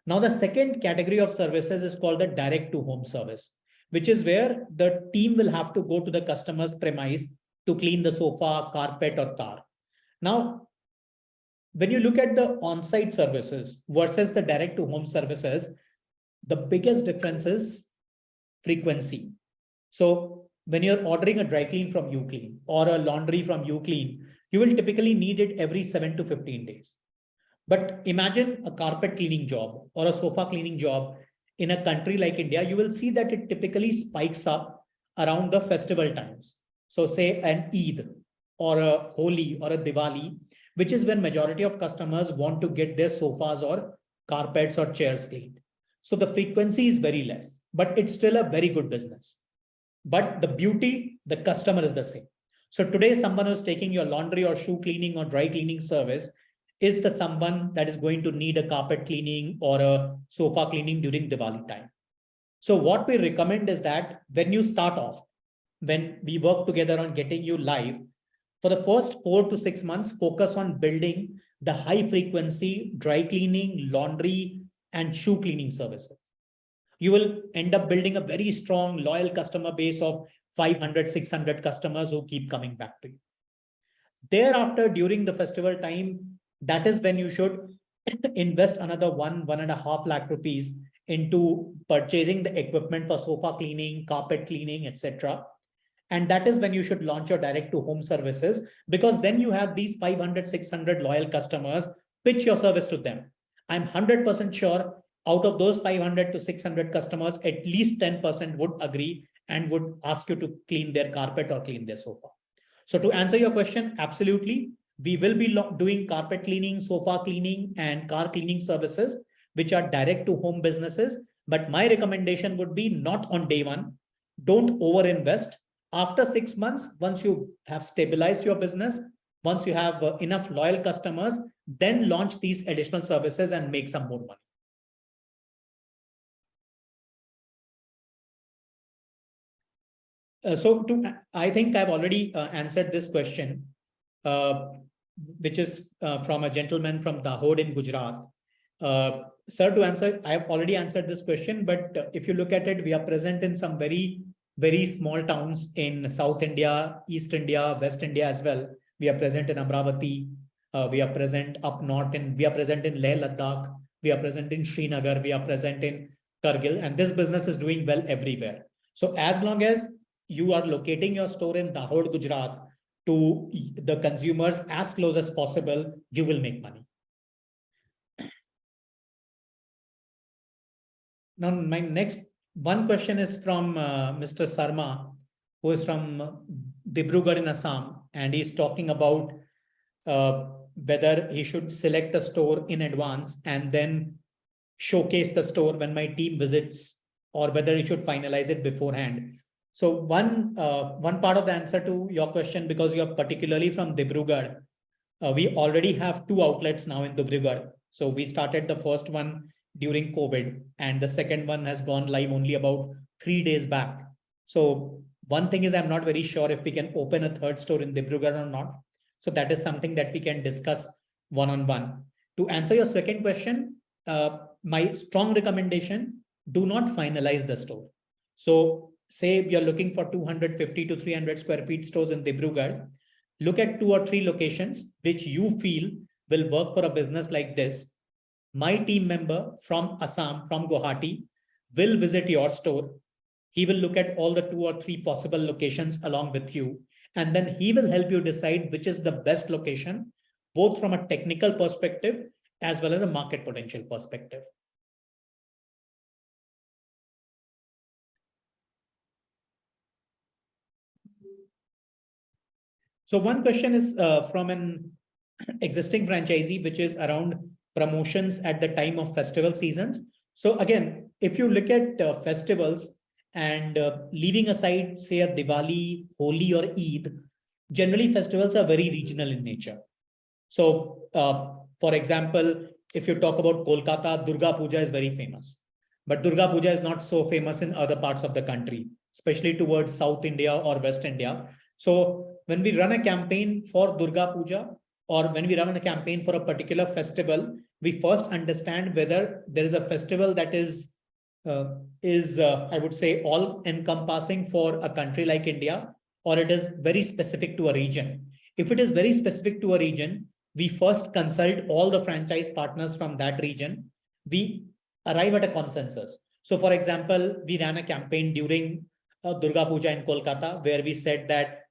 Now, the second category of services is called the direct to home service, which is where the team will have to go to the customer's premise to clean the sofa, carpet, or car. Now, when you look at the on-site services versus the direct to home services, the biggest difference is frequency. So when you're ordering a dry clean from UClean or a laundry from UClean, you will typically need it every 7 to 15 days. But imagine a carpet cleaning job or a sofa cleaning job in a country like India, you will see that it typically spikes up around the festival times. So say an Eid or a Holi or a Diwali, which is when majority of customers want to get their sofas or carpets or chairs cleaned. So the frequency is very less, but it's still a very good business. But the beauty, the customer is the same. So today, someone who's taking your laundry or shoe cleaning or dry cleaning service is the someone that is going to need a carpet cleaning or a sofa cleaning during Diwali time. So what we recommend is that when you start off, when we work together on getting you live, for the first 4 to 6 months, focus on building the high frequency dry cleaning, laundry, and shoe cleaning services. You will end up building a very strong, loyal customer base of 500, 600 customers who keep coming back to you. Thereafter, during the festival time, that is when you should invest another 1.5 lakh rupees into purchasing the equipment for sofa cleaning, carpet cleaning, etc. And that is when you should launch your direct to home services, because then you have these 500, 600 loyal customers, pitch your service to them. I'm 100% sure out of those 500 to 600 customers, at least 10% would agree and would ask you to clean their carpet or clean their sofa. So to answer your question, absolutely. We will be doing carpet cleaning, sofa cleaning, and car cleaning services, which are direct to home businesses. But my recommendation would be not on day one. Don't overinvest. After 6 months, once you have stabilized your business, once you have enough loyal customers, then launch these additional services and make some more money. I think I've already answered this question, which is from a gentleman from Dahod in Gujarat. Sir, to answer, I have already answered this question, but if you look at it, we are present in some very, very small towns in South India, East India, West India as well. We are present in Amravati. We are present up north, and we are present in Leh Ladakh. We are present in Srinagar. We are present in Kargil, and this business is doing well everywhere. So as long as you are locating your store in Dahod, Gujarat to the consumers as close as possible, you will make money. Now, my next one question is from Mr. Sarma, who is from Dibrugarh in Assam, and he's talking about whether he should select a store in advance and then showcase the store when my team visits, or whether he should finalize it beforehand. So one part of the answer to your question, because you're particularly from Dibrugarh, we already have 2 outlets now in Dibrugarh. So we started the first one during COVID, and the second one has gone live only about 3 days back. So one thing is, I'm not very sure if we can open a third store in Dibrugarh or not. So that is something that we can discuss one-on-one. To answer your second question, my strong recommendation, do not finalize the store. So say you're looking for 250 to 300 square feet stores in Dibrugarh, look at 2 or 3 locations which you feel will work for a business like this. My team member from Assam, from Guwahati, will visit your store. He will look at all the 2 or 3 possible locations along with you, and then he will help you decide which is the best location, both from a technical perspective as well as a market potential perspective. So one question is from an existing franchisee, which is around promotions at the time of festival seasons. So again, if you look at festivals and leaving aside, say, a Diwali, Holi, or Eid, generally festivals are very regional in nature. So for example, if you talk about Kolkata, Durga Puja is very famous, but Durga Puja is not so famous in other parts of the country, especially towards South India or West India. So when we run a campaign for Durga Puja, or when we run a campaign for a particular festival, we first understand whether there is a festival that is I would say, all encompassing for a country like India, or it is very specific to a region. If it is very specific to a region, we first consult all the franchise partners from that region. We arrive at a consensus. So for example, we ran a campaign during Durga Puja in Kolkata, where we said that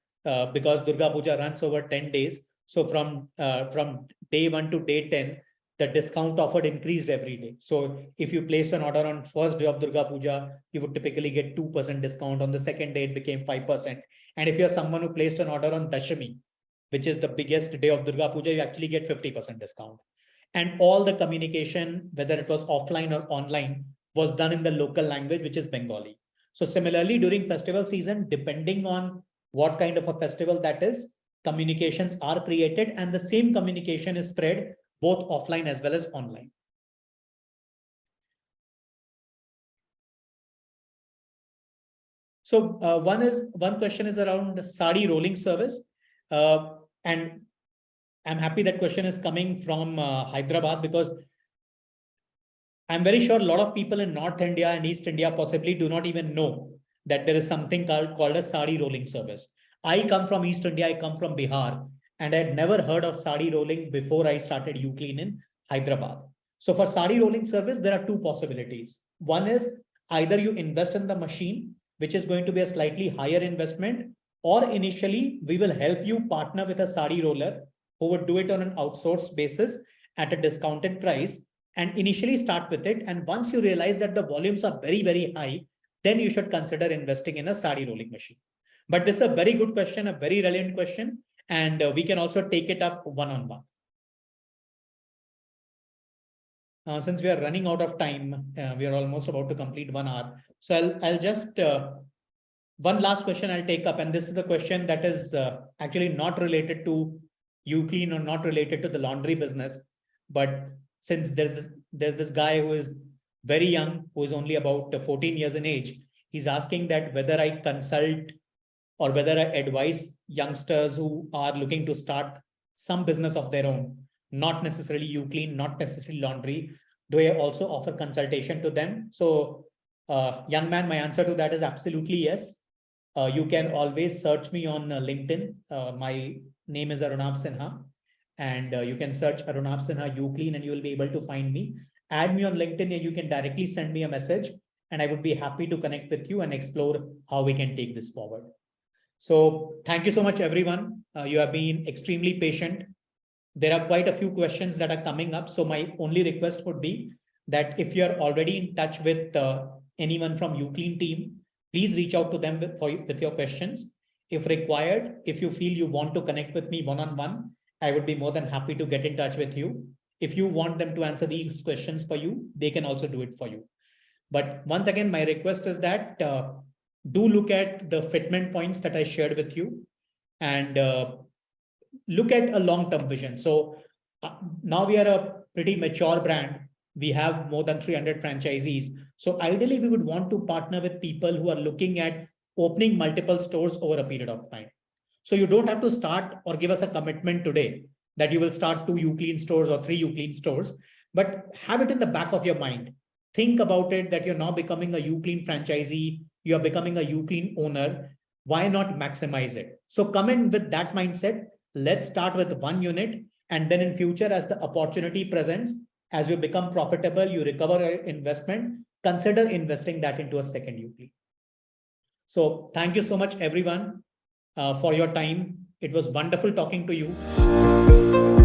because Durga Puja runs over 10 days, so from day 1 to day 10, the discount offered increased every day. So if you place an order on first day of Durga Puja, you would typically get 2% discount. On the second day, it became 5%. And if you're someone who placed an order on Dashami, which is the biggest day of Durga Puja, you actually get 50% discount. And all the communication, whether it was offline or online, was done in the local language, which is Bengali. So similarly, during festival season, depending on what kind of a festival that is, communications are created, and the same communication is spread both offline as well as online. So one question is around sari rolling service. And I'm happy that question is coming from Hyderabad, because I'm very sure a lot of people in North India and East India possibly do not even know that there is something called a sari rolling service. I come from East India, I come from Bihar, and I had never heard of sari rolling before I started UClean in Hyderabad. So for sari rolling service, there are 2 possibilities. One is either you invest in the machine, which is going to be a slightly higher investment, or initially we will help you partner with a sari roller who would do it on an outsourced basis at a discounted price, and initially start with it. And once you realize that the volumes are very, very high, then you should consider investing in a sari rolling machine. But this is a very good question, a very relevant question, and we can also take it up one-on-one. Since we are running out of time, we are almost about to complete 1 hour. So I'll just, one last question I'll take up, and this is the question that is actually not related to UClean or not related to the laundry business. But since there's this guy who is very young, who is only about 14 years in age, he's asking that whether I consult or whether I advise youngsters who are looking to start some business of their own, not necessarily UClean, not necessarily laundry, do I also offer consultation to them? So young man, my answer to that is absolutely yes. You can always search me on LinkedIn. My name is Arunabh Sinha, and you can search Arunabh Sinha UClean and you will be able to find me. Add me on LinkedIn and you can directly send me a message, and I would be happy to connect with you and explore how we can take this forward. So thank you so much, everyone. You have been extremely patient. There are quite a few questions that are coming up. So my only request would be that if you're already in touch with anyone from UClean team, please reach out to them with your questions. If required, if you feel you want to connect with me one-on-one, I would be more than happy to get in touch with you. If you want them to answer these questions for you, they can also do it for you. But once again, my request is that do look at the fitment points that I shared with you, and look at a long-term vision. So now we are a pretty mature brand. We have more than 300 franchisees. So ideally, we would want to partner with people who are looking at opening multiple stores over a period of time. So you don't have to start or give us a commitment today that you will start 2 UClean stores or 3 UClean stores, but have it in the back of your mind. Think about it that you're now becoming a UClean franchisee, you're becoming a UClean owner. Why not maximize it? So come in with that mindset. Let's start with 1 unit. And then in future, as the opportunity presents, as you become profitable, you recover your investment, consider investing that into a second UClean. So thank you so much, everyone, for your time. It was wonderful talking to you.